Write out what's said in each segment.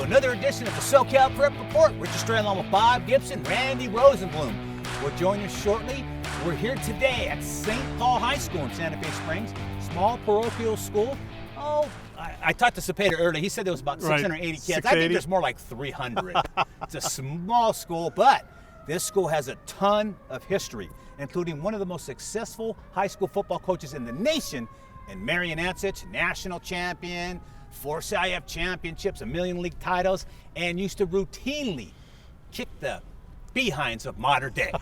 another edition of the SoCal Prep Report. Richard Stray along with Bob Gibson, Randy Rosenblum. We'll join you shortly. We're here today at St. Paul High School in Santa Fe Springs, small parochial school. I talked to Zepeda earlier. He said there was about 680 kids. 680. I think there's more like 300. It's a small school, but this school has a ton of history, including one of the most successful high school football coaches in the nation, and Marion Ansich, national champion, 4 CIF championships, 1 million league titles, and used to routinely kick the behinds of modern day.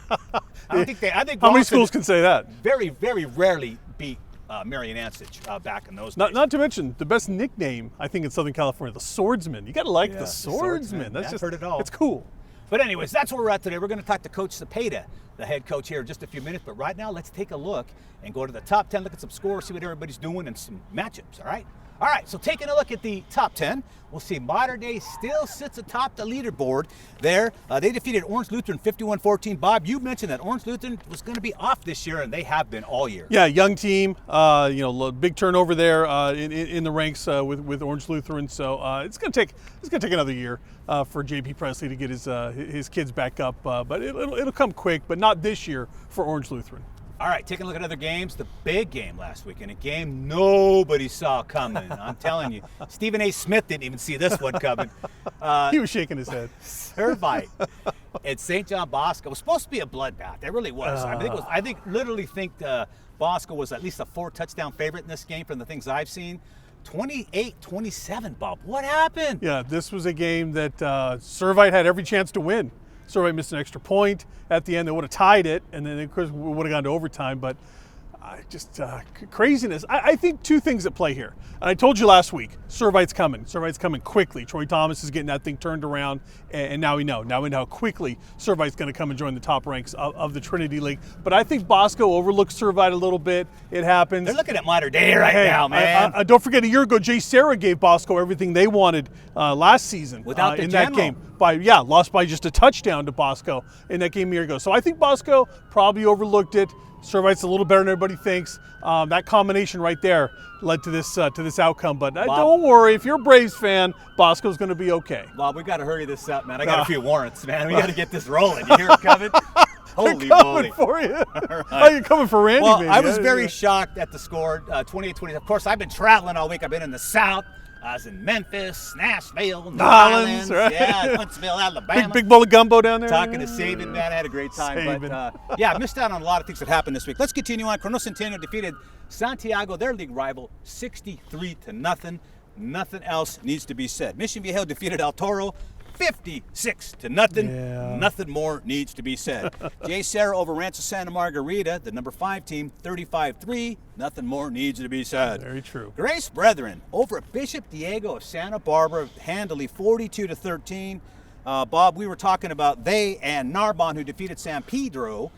I think How many schools can say that? Very, very rarely beat Marion Ansich back in those days. Not to mention the best nickname, I think, in Southern California, the Swordsman. You got to like the Swordsman. That's I've heard it all. It's cool. But anyways, that's where we're at today. We're going to talk to Coach Cepeda, the head coach here, in just a few minutes. But right now, let's take a look and go to the top 10, look at some scores, see what everybody's doing, and some matchups, all right? All right, so taking a look at the top 10, we'll see Modern Day still sits atop the leaderboard there. They defeated Orange Lutheran 51-14. Bob, you mentioned that Orange Lutheran was going to be off this year, and they have been all year. Yeah, young team. Big turnover there in the ranks with Orange Lutheran. So it's going to take another year for JP Presley to get his kids back up. But it'll come quick, but not this year for Orange Lutheran. All right, taking a look at other games. The big game last weekend, a game nobody saw coming. I'm telling you, Stephen A. Smith didn't even see this one coming. He was shaking his head. Servite at St. John Bosco. It was supposed to be a bloodbath. It really was. I think Bosco was at least a 4-touchdown favorite in this game from the things I've seen. 28-27, Bob. What happened? Yeah, this was a game that Servite had every chance to win. Servite missed an extra point at the end. They would have tied it, and then of course we would have gone to overtime. But craziness. I think two things at play here. And I told you last week, Servite's coming. Servite's coming quickly. Troy Thomas is getting that thing turned around, and now we know. Now we know how quickly Servite's going to come and join the top ranks of the Trinity League. But I think Bosco overlooked Servite a little bit. It happens. They're looking at modern day now, man. Don't forget, a year ago, Jay Sarah gave Bosco everything they wanted last season without the in general. that game. Lost by just a touchdown to Bosco in that game a year ago. So I think Bosco probably overlooked it. Servite's a little better than everybody thinks. That combination right there led to this outcome. But don't worry, if you're a Braves fan, Bosco's going to be okay. Bob, we got to hurry this up, man. I got a few warrants, man. We got to get this rolling. You hear it coming? Holy moly! For you. Right. Oh, you're coming for Randy. Well, maybe. I was very shocked at the score, 28-20. Of course, I've been traveling all week. I've been in the South. I was in Memphis, Nashville, New Orleans, right? Huntsville, Alabama. Big bowl of gumbo down there. Talking to Saban, man, I had a great time. Saban. But I missed out on a lot of things that happened this week. Let's continue on. Corona Centennial defeated Santiago, their league rival, 63-0. Nothing else needs to be said. Mission Viejo defeated El Toro, 56-0. Yeah. Nothing more needs to be said. Jay Sarah over Rancho Santa Margarita, the number 5 team, 35-3. Nothing more needs to be said. Very true. Grace Brethren over Bishop Diego of Santa Barbara, handily 42-13. Bob, we were talking about they and Narbonne, who defeated San Pedro,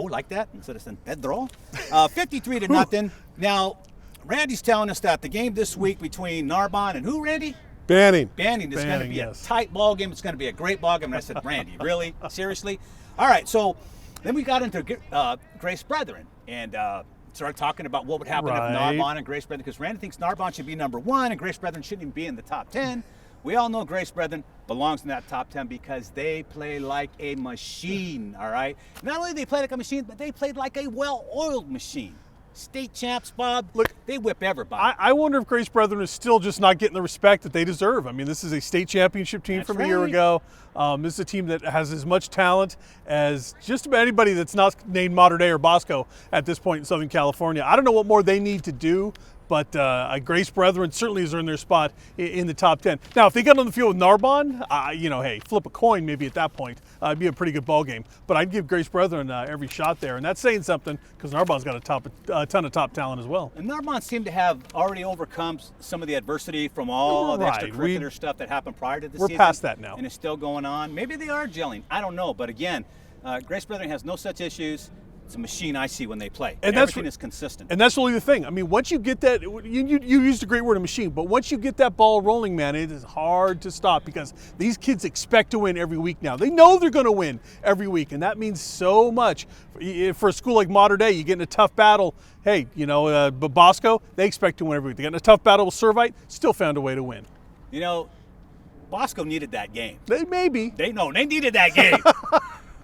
like that, instead of San Pedro, 53-0. Now, Randy's telling us that the game this week between Narbonne and who, Randy? Banning is going to be yes. a tight ball game. It's going to be a great ball game. And I said, Randy, really? Seriously? All right, so then we got into Grace Brethren and started talking about what would happen if Narbonne and Grace Brethren, because Randy thinks Narbonne should be number 1 and Grace Brethren shouldn't even be in the top 10. We all know Grace Brethren belongs in that top 10 because they play like a machine, all right? Not only do they play like a machine, but they played like a well-oiled machine. State champs, Bob. Look, they whip everybody. I wonder if Grace Brethren is still just not getting the respect that they deserve. I mean, this is a state championship team from a year ago. This is a team that has as much talent as just about anybody that's not named Modern Day or Bosco at this point in Southern California. I don't know what more they need to do, but Grace Brethren certainly has earned their spot in the top 10. Now, if they got on the field with Narbonne, hey, flip a coin maybe at that point. It'd be a pretty good ball game. But I'd give Grace Brethren every shot there, and that's saying something because Narbonne's got a ton of top talent as well. And Narbonne seemed to have already overcome some of the adversity from all the extracurricular stuff that happened prior to the season. We're past that now. And it's still going on. Maybe they are gelling. I don't know. But again, Grace Brethren has no such issues. It's a machine I see when they play. And everything is consistent. And that's really the thing. I mean, once you get that, you used a great word, a machine, but once you get that ball rolling, man, it is hard to stop because these kids expect to win every week now. They know they're going to win every week, and that means so much. For a school like Modern Day, you get in a tough battle. Hey, Bosco, they expect to win every week. They got in a tough battle with Servite, still found a way to win. Bosco needed that game. They needed that game.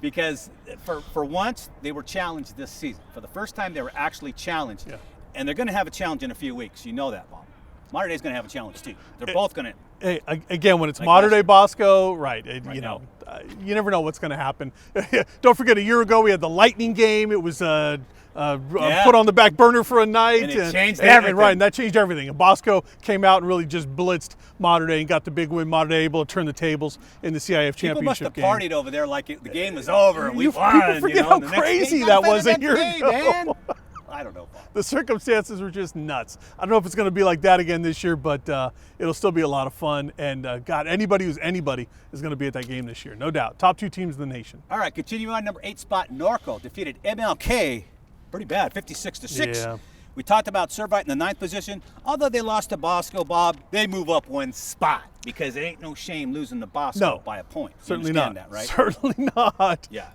Because for once, they were challenged this season. For the first time, they were actually challenged. Yeah. And they're going to have a challenge in a few weeks. You know that, Bob. Mater Dei's going to have a challenge, too. They're both going to. Hey, again, when it's like Mater Dei Bosco, right, you now. You never know what's going to happen. Don't forget, a year ago, we had the Lightning game. It was put on the back burner for a night. And it changed everything. Right, and that changed everything. And Bosco came out and really just blitzed Mater Dei and got the big win. Mater Dei able to turn the tables in the CIF championship game. People must have partied over there like the game was over. We won. People forget how crazy that was a year ago. Man. I don't know, Bob. The circumstances were just nuts. I don't know if it's going to be like that again this year, but it'll still be a lot of fun. And, God, anybody who's anybody is going to be at that game this year, no doubt. Top 2 teams in the nation. All right, continuing on, number 8 spot, Norco defeated MLK. Pretty bad, 56-6. Yeah. We talked about Servite in the 9th position. Although they lost to Bosco, Bob, they move up 1 spot because it ain't no shame losing to Bosco by a point. You certainly not. That, right? Certainly not. Yeah.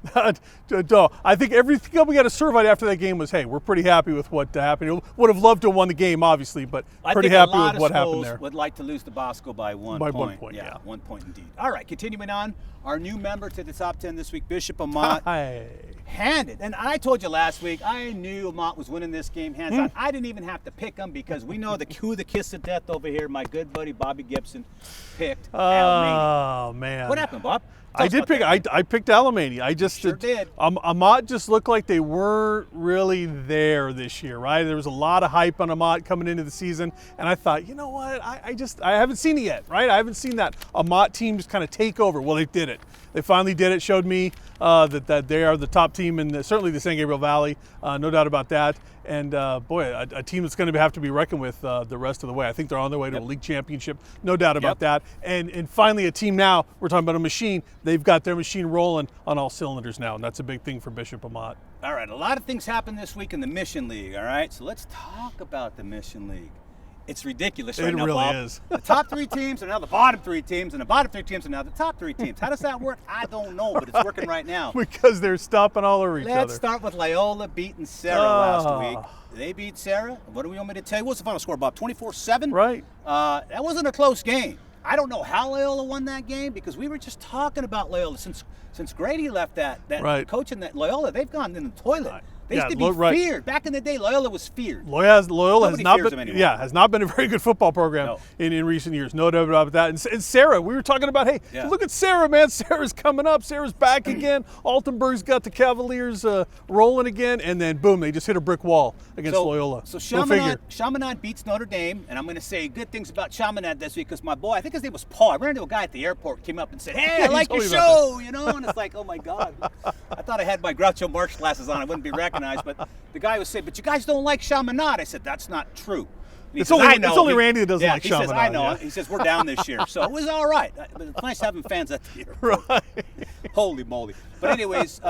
No, I think everything we got a Servite after that game was, hey, we're pretty happy with what happened. Would have loved to have won the game, obviously, but pretty happy with what happened there. Would like to lose to Bosco by 1 point. By 1 point, yeah. 1 point indeed. All right, continuing on, our new member to the top 10 this week, Bishop Amat. Handed. And I told you last week, I knew Amat was winning this game hands down. I didn't even have to pick him because we know who the kiss of death over here, my good buddy Bobby Gibson, picked. Oh, man. What happened, Bob? I picked Alamany. I just did. Amat just looked like they weren't really there this year, right? There was a lot of hype on Amat coming into the season, and I thought, you know what? I haven't seen it yet, right? I haven't seen that Amat team just kind of take over. Well, they did it. They finally did it. Showed me that they are the top team in certainly the San Gabriel Valley, no doubt about that. And boy, a team that's going to have to be reckoned with the rest of the way. I think they're on their way to a league championship, no doubt about that. And finally, a team now. We're talking about a machine. They've got their machine rolling on all cylinders now, and that's a big thing for Bishop Amat. All right, a lot of things happened this week in the Mission League. All right, so let's talk about the Mission League. It's ridiculous right now, Bob. It really is. The top 3 teams are now the bottom 3 teams, and the bottom 3 teams are now the top 3 teams. How does that work? I don't know, but it's working right now. Because they're stomping all over each other. Let's start with Loyola beating Serra last week. They beat Serra. What do we want me to tell you? What's the final score, Bob? 24-7? Right. That wasn't a close game. I don't know how Loyola won that game because we were just talking about Loyola. Since Grady left that coach in that Loyola, they've gone in the toilet. They used to be feared. Back in the day, Loyola was feared. Loyola has not been a very good football program in recent years. No doubt about that. And Sarah, we were talking about, hey, look at Sarah, man. Sarah's coming up. Sarah's back again. Altenburg's got the Cavaliers rolling again. And then, boom, they just hit a brick wall against Loyola. So Chaminade beats Notre Dame. And I'm going to say good things about Chaminade this week because my boy, I think his name was Paul. I ran into a guy at the airport, came up and said, hey, I like your show, you know. And it's like, oh, my God. I thought I had my Groucho Marx glasses on. I wouldn't be recognized. But the guy was saying, but you guys don't like Chaminade. I said, that's not true. It's only Randy that doesn't like Chaminade. He says, I know. He says, we're down this year. So it was all right. But it's nice having fans at the airport. Right. Holy moly. But anyways,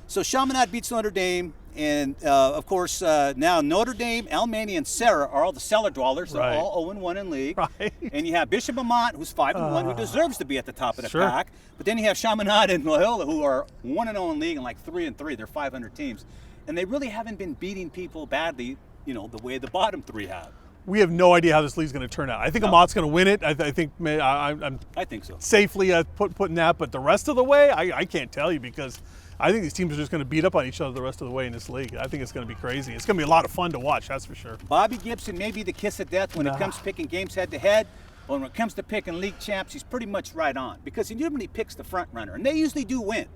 so Chaminade beats Notre Dame. And, of course, now Notre Dame, Alamany, and Serra are all the cellar dwellers. They're all 0-1 in league. Right. And you have Bishop Amat, who's 5-1, who deserves to be at the top of the pack. But then you have Chaminade and Loyola, who are 1-0 in league and like 3-3. They're 500 teams. And they really haven't been beating people badly, you know, the way the bottom 3 have. We have no idea how this league's going to turn out. I think Amat's going to win it. I think so. Safely putting that, but the rest of the way, I can't tell you because I think these teams are just going to beat up on each other the rest of the way in this league. I think it's going to be crazy. It's going to be a lot of fun to watch, that's for sure. Bobby Gibson may be the kiss of death when it comes to picking games head-to-head. But when it comes to picking league champs, he's pretty much right on because he normally picks the front runner, and they usually do win.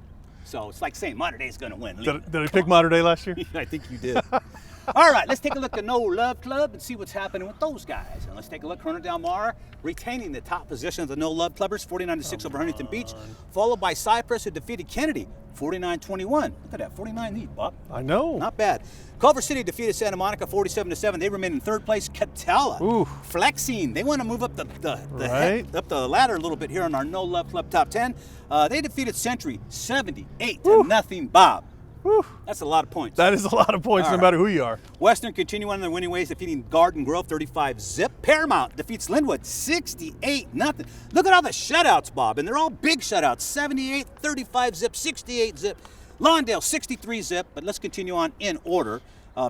So it's like saying Mater Dei's going to win. Did I pick Mater Dei last year? I think you did. All right, let's take a look at No Love Club and see what's happening with those guys. And let's take a look. Corona Del Mar retaining the top position of the No Love Clubbers, 49-6 over Huntington Beach, followed by Cypress, who defeated Kennedy, 49-21. Look at that, 49 lead, Bob. I know. Not bad. Culver City defeated Santa Monica, 47-7. They remain in 3rd place. Catella, flexing. They want to move up up the ladder a little bit here on our No Love Club top 10. They defeated Century, 78-0. Bob. Whew. That's a lot of points. That is a lot of points, no matter who you are. Western continue on their winning ways, defeating Garden Grove 35-0. Paramount defeats Linwood 68-0. Look at all the shutouts, Bob, and they're all big shutouts. 78-35-0, 68-0. Lawndale 63-0. But let's continue on in order.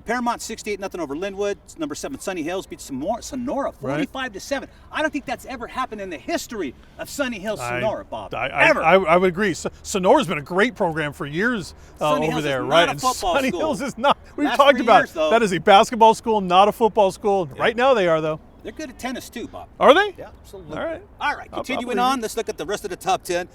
Paramount 68-0 over Linwood. Number 7 Sunny Hills beats Sonora 45-7. I don't think that's ever happened in the history of Sunny Hills Sonora, Bob. Ever. I would agree. Sonora's been a great program for years Sunny over Hills there, is right? not a football Sunny school. Hills is not. We've Last talked 3 about years, though. that is a basketball school, not a football school. Yeah. Right now they are, though. They're good at tennis too, Bob. Are they? Yeah, absolutely. All right. All right, continuing on, let's look at the rest of the top 10.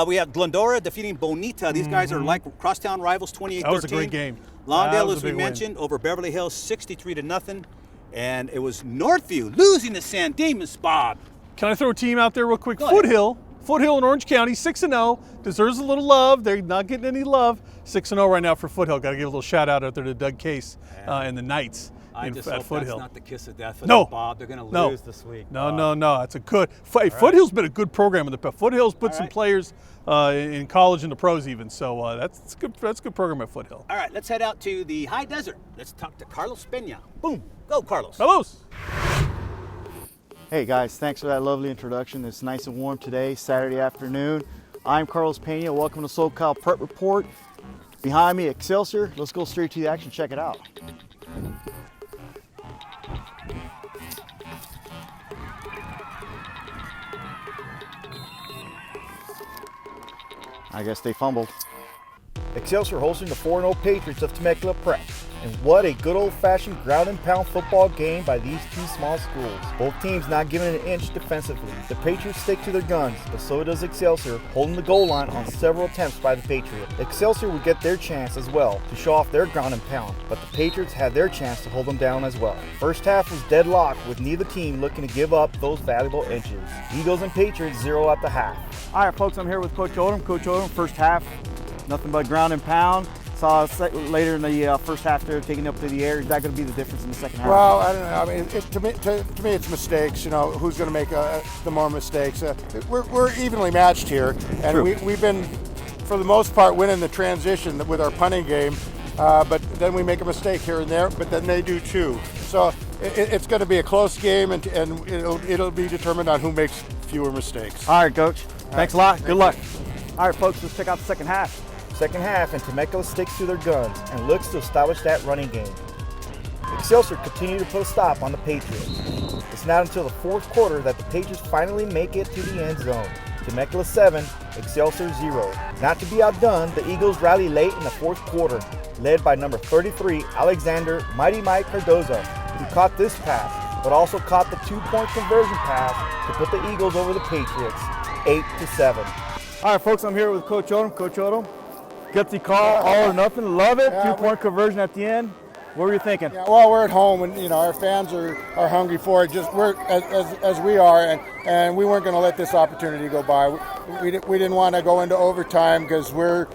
We have Glendora defeating Bonita. These guys are like crosstown rivals, 28-13. That was a great game. Lawndale, as we mentioned, over Beverly Hills, 63-0. And it was Northview losing to San Dimas, Bob. Can I throw a team out there real quick? Go ahead. Foothill in Orange County, 6-0. Deserves a little love. They're not getting any love. 6-0 right now for Foothill. Got to give a little shout out there to Doug Case and the Knights. I just hope Foothill. that's not the kiss of death for No. them, Bob. They're going to No. lose this week. No. It's a good. Foothill's been a good program in the past. Foothill's put some right. players in college and the pros even. So that's good. That's a good program at Foothill. All right, let's head out to the high desert. Let's talk to Carlos Peña. Boom. Go, Carlos. Carlos. Hey guys, thanks for that lovely introduction. It's nice and warm today, Saturday afternoon. I'm Carlos Peña. Welcome to SoCal Prep Report. Behind me, Excelsior. Let's go straight to the action. Check it out. I guess they fumbled. Excelsior hosting the 4-0 Patriots of Temecula Prep. And what a good old-fashioned ground and pound football game by these two small schools. Both teams not giving an inch defensively. The Patriots stick to their guns, but so does Excelsior, holding the goal line on several attempts by the Patriots. Excelsior would get their chance as well to show off their ground and pound, but the Patriots had their chance to hold them down as well. First half was deadlocked with neither team looking to give up those valuable inches. Eagles and Patriots 0 at the half. All right, folks, I'm here with Coach Odum. Coach Odum, first half, nothing but ground and pound. Saw us later in the first half there taking up to the air. Is that going to be the difference in the second half? Well, I don't know. I mean, to me, it's mistakes. You know, who's going to make the more mistakes? We're evenly matched here, and we've been, for the most part, winning the transition with our punting game. But then we make a mistake here and there, but then they do too. So it's going to be a close game, and it'll be determined on who makes fewer mistakes. All right, Coach. Thanks a lot. Good luck. All right, folks, let's check out the second half. Second half, and Temecula sticks to their guns and looks to establish that running game. Excelsior continue to put a stop on the Patriots. It's not until the fourth quarter that the Patriots finally make it to the end zone. Temecula 7, Excelsior 0. Not to be outdone, the Eagles rally late in the fourth quarter, led by number 33, Alexander Mighty Mike Cardoza, who caught this pass, but also caught the two-point conversion pass to put the Eagles over the Patriots, 8-7. All right, folks, I'm here with Coach Odum. Coach Odum, gutsy call, all or nothing, love it. Two-point conversion at the end. What were you thinking? Yeah, well, we're at home, and you know our fans are hungry for it. Just we're as we are, and we weren't going to let this opportunity go by. We didn't want to go into overtime because we're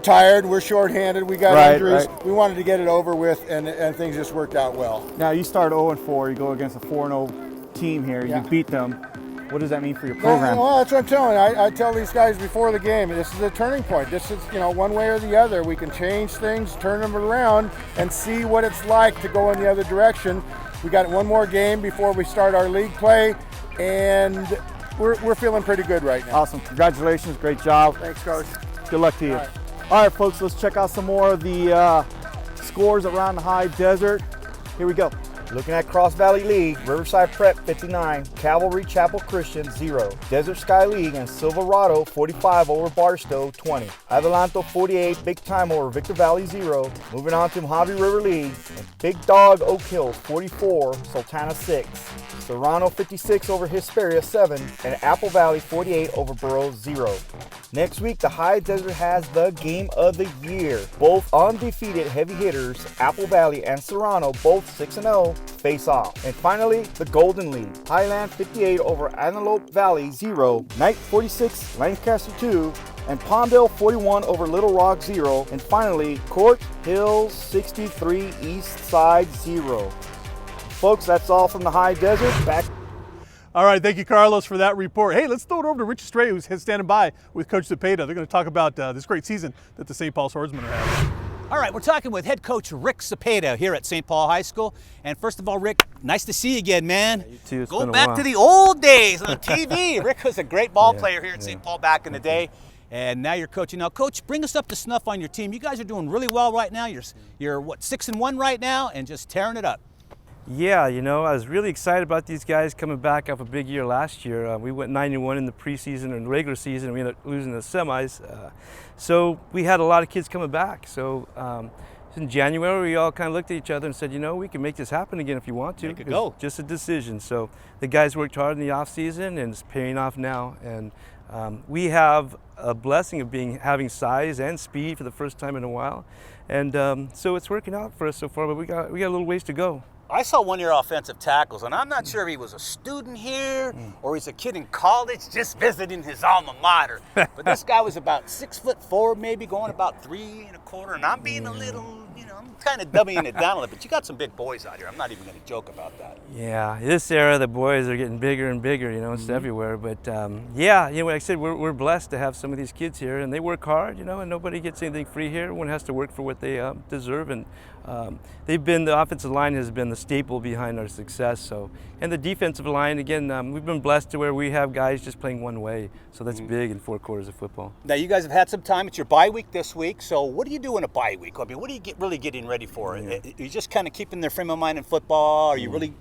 tired, we're shorthanded, we got injuries. Right. We wanted to get it over with, and things just worked out well. Now you start 0-4. You go against a 4-0 team here. Yeah. You beat them. What does that mean for your program? Well, that's what I'm telling you. I tell these guys before the game, this is a turning point. This is, one way or the other. We can change things, turn them around, and see what it's like to go in the other direction. We got one more game before we start our league play, and we're feeling pretty good right now. Awesome. Congratulations. Great job. Thanks, Coach. Good luck to you. All right, folks, let's check out some more of the scores around the high desert. Here we go. Looking at Cross Valley League, Riverside Prep 59, Cavalry Chapel Christian 0, Desert Sky League and Silverado 45 over Barstow 20, Adelanto 48, Big Time over Victor Valley 0. Moving on to Mojave River League, and Big Dog Oak Hills 44, Sultana 6, Serrano 56 over Hesperia 7, and Apple Valley 48 over Burroughs 0. Next week, the High Desert has the game of the year. Both undefeated heavy hitters, Apple Valley and Serrano, both 6-0, face off. And finally, the Golden League. Highland 58 over Antelope Valley 0, Knight 46, Lancaster 2, and Palmdale 41 over Little Rock 0. And finally, Court Hills 63, East Side 0. Folks, that's all from the High Desert. Back. All right, thank you, Carlos, for that report. Hey, let's throw it over to Rich Stray, who's standing by with Coach Cepeda. They're going to talk about this great season that the St. Paul Swordsmen are having. All right, we're talking with head coach Rick Cepeda here at St. Paul High School. And first of all, Rick, nice to see you again, man. Yeah, you too. It's Go been a back while. to the old days on TV. Rick was a great ball player here at St. Paul back in the day. and now you're coaching. Now, Coach, bring us up to snuff on your team. You guys are doing really well right now. You're what, 6-1 right now, and just tearing it up. Yeah, you know, I was really excited about these guys coming back off a big year last year. We went 9-1 in the preseason and regular season. We ended up losing the semis. So we had a lot of kids coming back. So in January, we all kind of looked at each other and said, you know, we can make this happen again if you want to. Make it go. It's just a decision. So the guys worked hard in the off season, and it's paying off now. And we have a blessing of having size and speed for the first time in a while. And so it's working out for us so far, but we got a little ways to go. I saw one of your offensive tackles, and I'm not sure if he was a student here or he's a kid in college just visiting his alma mater. But this guy was about 6'4", maybe going about 3 1/4, and I'm being a little, I'm kind of dummying it down a little bit. You got some big boys out here. I'm not even going to joke about that. Yeah, this era, the boys are getting bigger and bigger. It's everywhere. But yeah, like I said, we're blessed to have some of these kids here, and they work hard. And nobody gets anything free here. Everyone has to work for what they deserve, and the offensive line has been the staple behind our success. And the defensive line, again, we've been blessed to where we have guys just playing one way. So that's big in 4 quarters of football. Now, you guys have had some time. It's your bye week this week. So what do you do in a bye week? I mean, what are you really getting ready for? Are you just kind of keeping their frame of mind in football? Are you really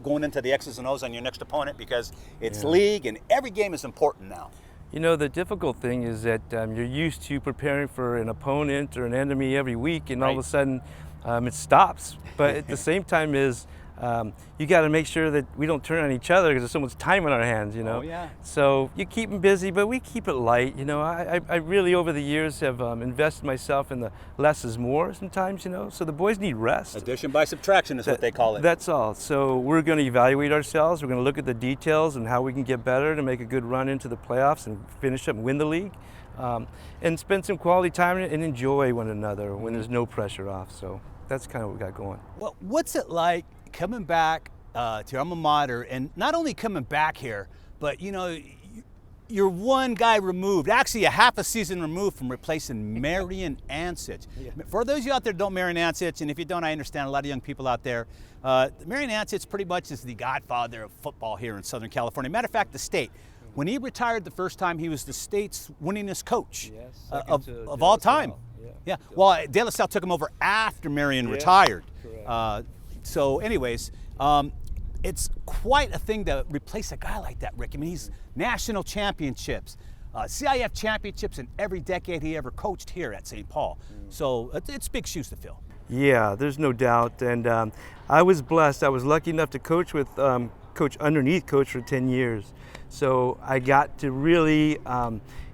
going into the X's and O's on your next opponent? Because it's league and every game is important now. The difficult thing is that you're used to preparing for an opponent or an enemy every week, and all of a sudden it stops. But at the same time you got to make sure that we don't turn on each other because there's so much time on our hands, Oh, yeah. So you keep them busy, but we keep it light. I really over the years have invested myself in the less is more sometimes, so the boys need rest. Addition by subtraction is what they call it. That's all. So we're going to evaluate ourselves. We're going to look at the details and how we can get better to make a good run into the playoffs and finish up and win the league. And spend some quality time and enjoy one another when there's no pressure off. So that's kind of what we got going. Well, what's it like coming back to your alma mater, and not only coming back here, but you're one guy removed, actually a half a season removed from replacing Marion Ansich. For those of you out there who don't know Marion Ansich, and if you don't, I understand a lot of young people out there, Marion Ansich pretty much is the godfather of football here in Southern California. Matter of fact, the state. When he retired the first time, he was the state's winningest coach of all time. Yeah. Well, De La Salle took him over after Marion retired. So anyways, it's quite a thing to replace a guy like that, Rick. I mean, he's national championships, CIF championships in every decade he ever coached here at St. Paul. So it's big shoes to fill. Yeah, there's no doubt. And I was blessed. I was lucky enough to coach with Coach for 10 years. So I got to really,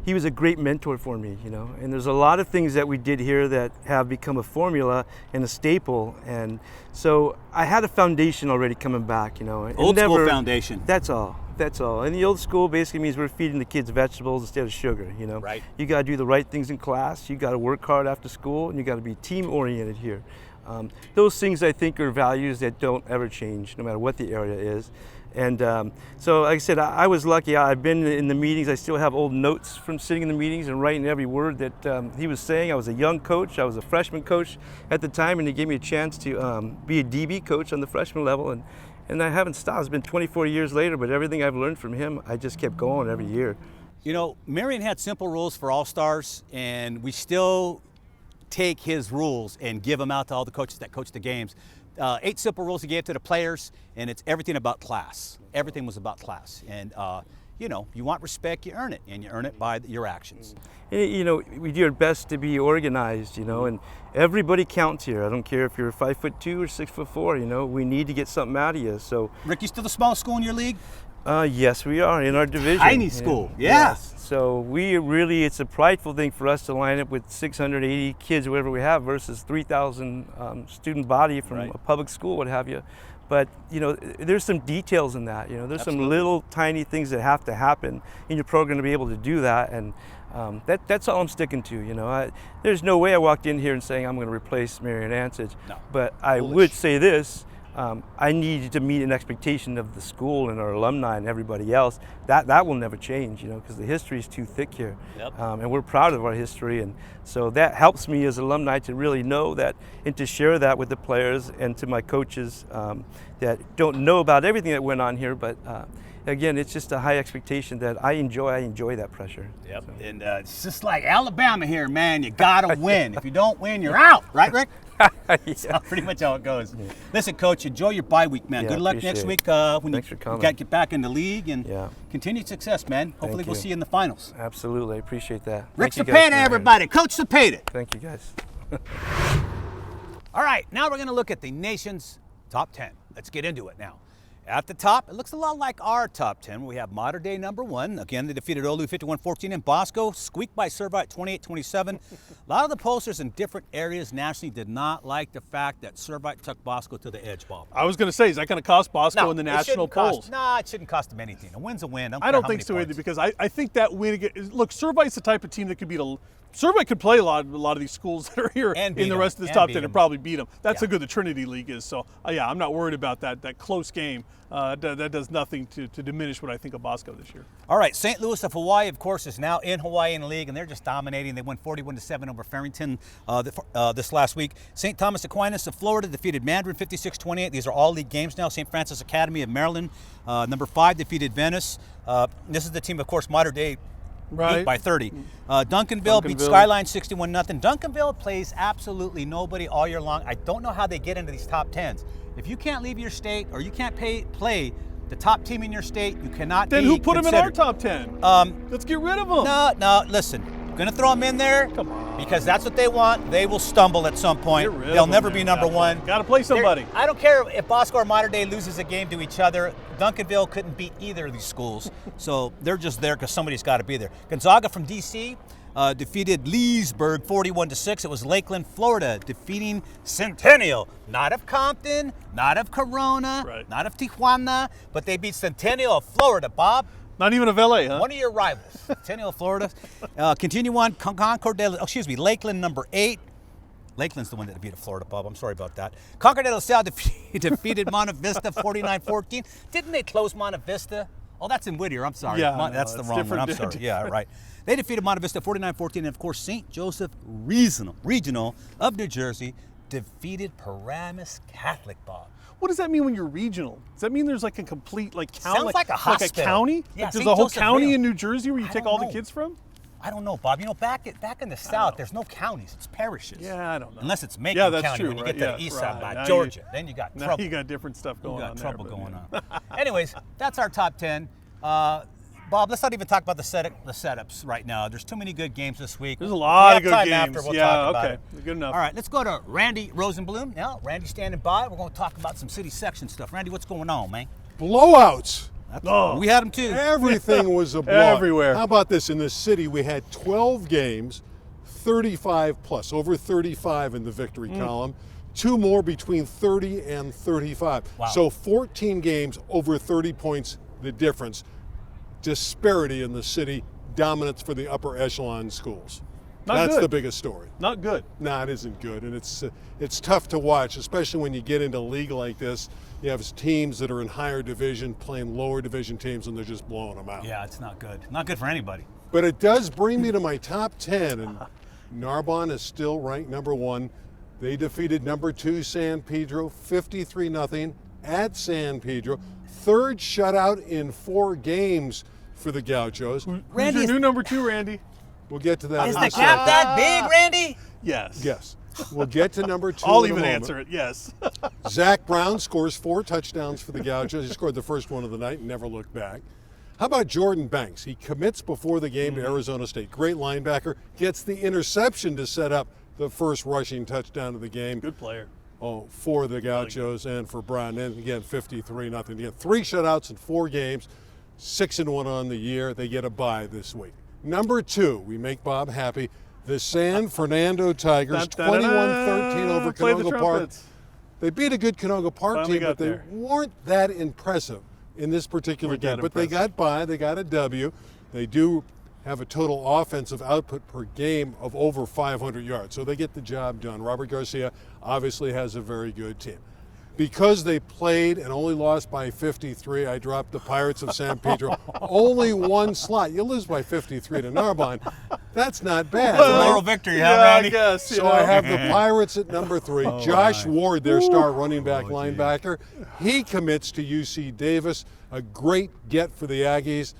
he was a great mentor for me, and there's a lot of things that we did here that have become a formula and a staple. And so I had a foundation already coming back, Old school foundation. That's all. And the old school basically means we're feeding the kids vegetables instead of sugar, Right. You got to do the right things in class. You got to work hard after school, and you got to be team oriented here. Those things I think are values that don't ever change, no matter what the area is. And so, like I said, I was lucky. I've been in the meetings. I still have old notes from sitting in the meetings and writing every word that he was saying. I was a young coach. I was a freshman coach at the time, and he gave me a chance to be a DB coach on the freshman level. And I haven't stopped. It's been 24 years later, but everything I've learned from him, I just kept going every year. Marion had simple rules for All-Stars, and we still take his rules and give them out to all the coaches that coach the games. 8 simple rules he gave to the players, and it's everything about class. Everything was about class. And, you want respect, you earn it, and you earn it by your actions. We do our best to be organized, and everybody counts here. I don't care if you're 5'2" or 6'4", we need to get something out of you. So, Rick, you still the smallest school in your league? Yes, we are in our division. Tiny school, yeah. Yes. So it's a prideful thing for us to line up with 680 kids, whatever we have, versus 3,000 student body from a public school, what have you. But, there's some details in that. There's some little tiny things that have to happen in your program to be able to do that. And that's all I'm sticking to. There's no way I walked in here and saying I'm going to replace Marion Ansich. No. But I would say this. I needed to meet an expectation of the school and our alumni and everybody else. That will never change, because the history is too thick here. Yep. And we're proud of our history. And so that helps me as alumni to really know that and to share that with the players and to my coaches that don't know about everything that went on here. But again, it's just a high expectation that I enjoy that pressure. Yep. So. And it's just like Alabama here, man. You gotta win. If you don't win, you're out, right, Rick? That's pretty much how it goes. Yeah. Listen, Coach, enjoy your bye week, man. Good luck next week when Thanks you for coming. got to get back in the league and continued success, man. Hopefully we'll see you in the finals. Absolutely, I appreciate that. Rick Cepeda, everybody. Coach Cepeda. Thank you, guys. All right, now we're going to look at the nation's top 10. Let's get into it now. At the top, it looks a lot like our top 10. We have Mater Dei number 1. Again, they defeated Odum 51-14, and Bosco squeaked by Servite 28-27. A lot of the posters in different areas nationally did not like the fact that Servite took Bosco to the edge, Bob. I was going to say, is that going to cost Bosco in the national polls? No, it shouldn't cost them anything. A win's a win. I don't think so either, because I think that win, look, Servite's the type of team that could beat Servite could play a lot of these schools that are here in the rest of this top 10 and probably beat them. That's how good the Trinity League is. So, I'm not worried about that close game. That does nothing to diminish what I think of Bosco this year. All right, St. Louis of Hawaii, of course, is now in Hawaiian League, and they're just dominating. They won 41-7 over Farrington this last week. St. Thomas Aquinas of Florida defeated Mandarin 56-28. These are all league games now. St. Francis Academy of Maryland, number 5, defeated Venice. This is the team, of course, Mater Dei. Right. By 30. Duncanville beat Skyline 61-0. Duncanville plays absolutely nobody all year long. I don't know how they get into these top 10s. If you can't leave your state or you can't play the top team in your state, you cannot then be who put considered. Them in our top 10? Let's get rid of them. No, listen. Going to throw them in there because that's what they want. They will stumble at some point. They'll never be number 1. Got to play somebody. I don't care if Bosco or Mater Dei loses a game to each other. Duncanville couldn't beat either of these schools, so they're just there because somebody's got to be there. Gonzaga from D.C. Defeated Leesburg 41-6. It was Lakeland, Florida, defeating Centennial. Not of Compton, not of Corona, not of Tijuana, but they beat Centennial of Florida, Bob. Not even of LA, huh? One of your rivals, Centennial, Florida. Continue on, Lakeland number 8. Lakeland's the one that beat Florida, Bob. I'm sorry about that. Concord de La Salle defeated Monte Vista 49-14. Didn't they close Monte Vista? Oh, that's in Whittier. I'm sorry. Yeah, that's the wrong one. I'm sorry. Yeah, right. They defeated Monte Vista 49-14. And, of course, St. Joseph Regional of New Jersey defeated Paramus Catholic, Bob. What does that mean when you're regional? Does that mean there's like a complete county? Sounds like a hospital. Like a county? Yeah, like there's a whole county in New Jersey where you take all the kids from? I don't know, Bob. You know, back in the South, there's no counties. It's parishes. Yeah, I don't know. Unless it's Macon that's County true, when you get to the east side by Georgia. Then you got trouble. You got different stuff going on there. You got trouble going on. Anyways, that's our top 10. Bob, let's not even talk about the setups right now. There's too many good games this week. There's a lot of good games. After, we'll talk about okay. it. Good enough. All right, let's go to Randy Rosenblum. Now, Randy's standing by. We're going to talk about some city section stuff. Randy, what's going on, man? Blowouts. We had them too. Everything was a blowout. Everywhere. How about this? In this city, we had 12 games, 35 plus, over 35 in the victory column. 2 more between 30 and 35. Wow. So 14 games, over 30 points, the difference. Disparity in the city, dominance for the upper echelon schools. That's the biggest story. Not good. No, it isn't good, and it's tough to watch, especially when you get into a league like this. You have teams that are in higher division playing lower division teams, and they're just blowing them out. Yeah, it's not good. Not good for anybody. But it does bring me to my top 10, and Narbonne is still ranked number 1. They defeated number 2 San Pedro 53-0 at San Pedro. 3rd shutout in 4 games for the Gauchos. Who's your new number 2, Randy? We'll get to that. Is in the a gap second. that big, Randy? Yes. Yes. We'll get to number 2. I'll in a even moment. answer it, yes. Zach Brown scores 4 touchdowns for the Gauchos. He scored the first one of the night and never looked back. How about Jordan Banks? He commits before the game to Arizona State. Great linebacker. Gets the interception to set up the first rushing touchdown of the game. Good player. For the Gauchos and for Brown. And again, 53-0. Again, 3 shutouts in 4 games, 6-1 on the year. They get a bye this week. Number 2, we make Bob happy. The San Fernando Tigers, 21-13 over Canoga Park. They beat a good Canoga Park team, but they weren't that impressive in this particular game. But they got by. They got a W. They do have a total offensive output per game of over 500 yards. So they get the job done. Robert Garcia obviously has a very good team. Because they played and only lost by 53, I dropped the Pirates of San Pedro. Only 1 slot. You lose by 53 to Narbonne. That's not bad. That's a right? moral victory, huh, Yeah, Randy? I guess. So I have the Pirates at number 3. Josh Ward, their star running back linebacker. He commits to UC Davis. A great get for the Aggies.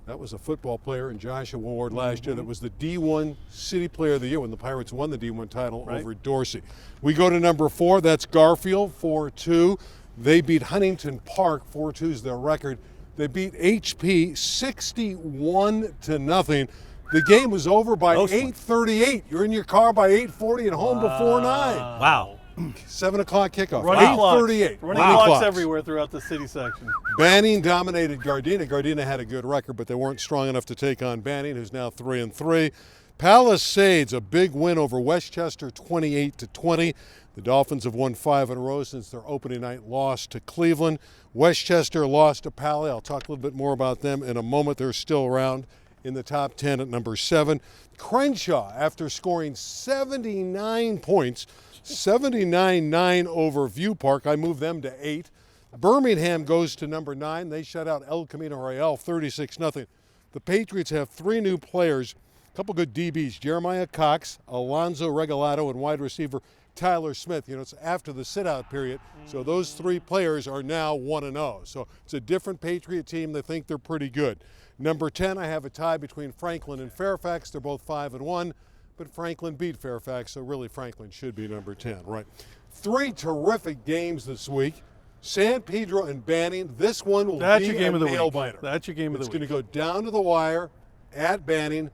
That was a football player in Joshua Ward last year that was the D1 City Player of the Year when the Pirates won the D1 title over Dorsey. We go to number 4. That's Garfield, 4-2. They beat Huntington Park, 4-2 is their record. They beat HP 61-0. The game was over by 8:38. You're in your car by 8:40 and home before 9. Wow. 7 o'clock kickoff. Running 8:38. Running clocks everywhere throughout the city section. Banning dominated Gardena. Gardena had a good record, but they weren't strong enough to take on Banning, who's now 3-3. Palisades, a big win over Westchester, 28-20. The Dolphins have won 5 in a row since their opening night loss to Cleveland. Westchester lost to Pali. I'll talk a little bit more about them in a moment. They're still around in the top 10 at number 7. Crenshaw, after scoring 79 points, 79-9 over View Park. I moved them to 8. Birmingham goes to number 9. They shut out El Camino Real 36-0. The Patriots have 3 new players, a couple good DBs, Jeremiah Cox, Alonzo Regalado, and wide receiver Tyler Smith. You know, it's after the sit-out period, so those 3 players are now 1-0. So it's a different Patriot team. They think they're pretty good. Number 10, I have a tie between Franklin and Fairfax. They're both 5-1, but Franklin beat Fairfax, so really Franklin should be number 10, right? 3 terrific games this week. San Pedro and Banning. This one will That's be your game a of the nail week. biter. That's your game of the It's week. going to go down to the wire at Banning.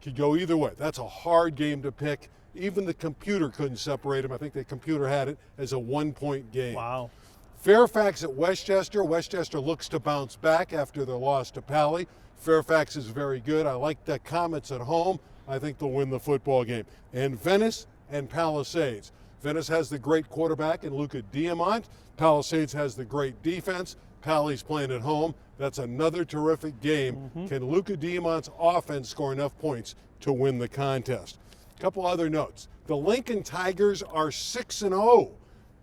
Could go either way. That's a hard game to pick. Even the computer couldn't separate them. I think the computer had it as a 1-point game. Wow. Fairfax at Westchester. Westchester looks to bounce back after their loss to Pali. Fairfax is very good. I like the Comets at home. I think they'll win the football game. And Venice and Palisades. Venice has the great quarterback in Luca Diamant. Palisades has the great defense. Pali's playing at home. That's another terrific game. Can Luca Diamant's offense score enough points to win the contest? A couple other notes. The Lincoln Tigers are 6-0.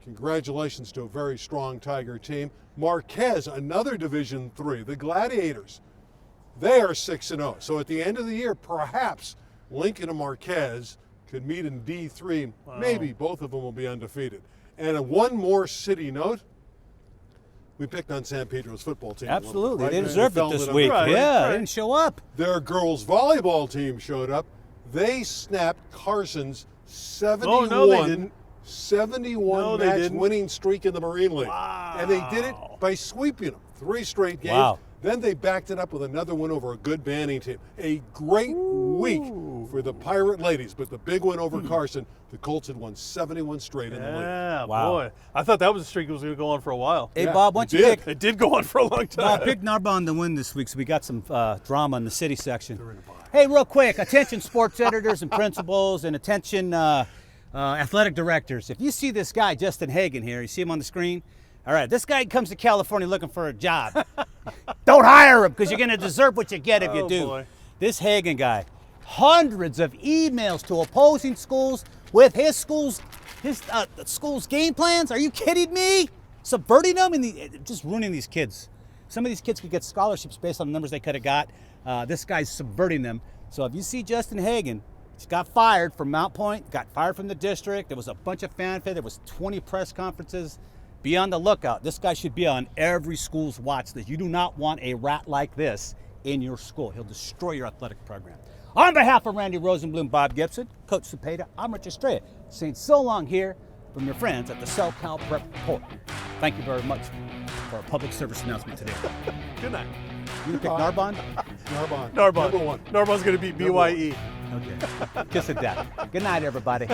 Congratulations to a very strong Tiger team. Marquez, another Division III. The Gladiators, they are 6-0. So at the end of the year, perhaps Lincoln and Marquez could meet in D3. Wow. Maybe both of them will be undefeated. And one more city note. We picked on San Pedro's football team. Absolutely. Right? They deserved it this felt week. Right, Yeah, right. they didn't show up. Their girls volleyball team showed up. They snapped Carson's 71, Oh, no, they didn't. 71 No, they match didn't. winning streak in the Marine League. Wow. And they did it by sweeping them 3 straight games. Wow. Then they backed it up with another win over a good Banning team. A great week for the Pirate ladies, but the big win over Carson, the Colts had won 71 straight in the league. Yeah, Wow. boy. I thought that was a streak that was going to go on for a while. Hey, Yeah, Bob, why don't it you did. pick? It did go on for a long time. Bob, pick Narbonne to win this week, so we got some drama in the city section. Hey, real quick, attention sports editors and principals, and attention athletic directors. If you see this guy, Justin Hagan here, you see him on the screen? All right, this guy comes to California looking for a job. Don't hire him, because you're going to deserve what you get if you Oh, do. boy. This Hagan guy, hundreds of emails to opposing schools with his school's game plans. Are you kidding me? Subverting them and just ruining these kids. Some of these kids could get scholarships based on the numbers they could have got. This guy's subverting them. So if you see Justin Hagan, he got fired from Mount Point, got fired from the district. There was a bunch of fanfare. There was 20 press conferences. Be on the lookout. This guy should be on every school's watch list. You do not want a rat like this in your school. He'll destroy your athletic program. On behalf of Randy Rosenblum, Bob Gibson, Coach Cepeda, I'm Rich Estrella, saying so long here from your friends at the SoCal Prep Report. Thank you very much for our public service announcement today. Good night. You pick Narbonne? Narbonne. Narbonne. Number 1. Narbonne's going to beat BYE. Okay. Kiss of death. Good night, everybody.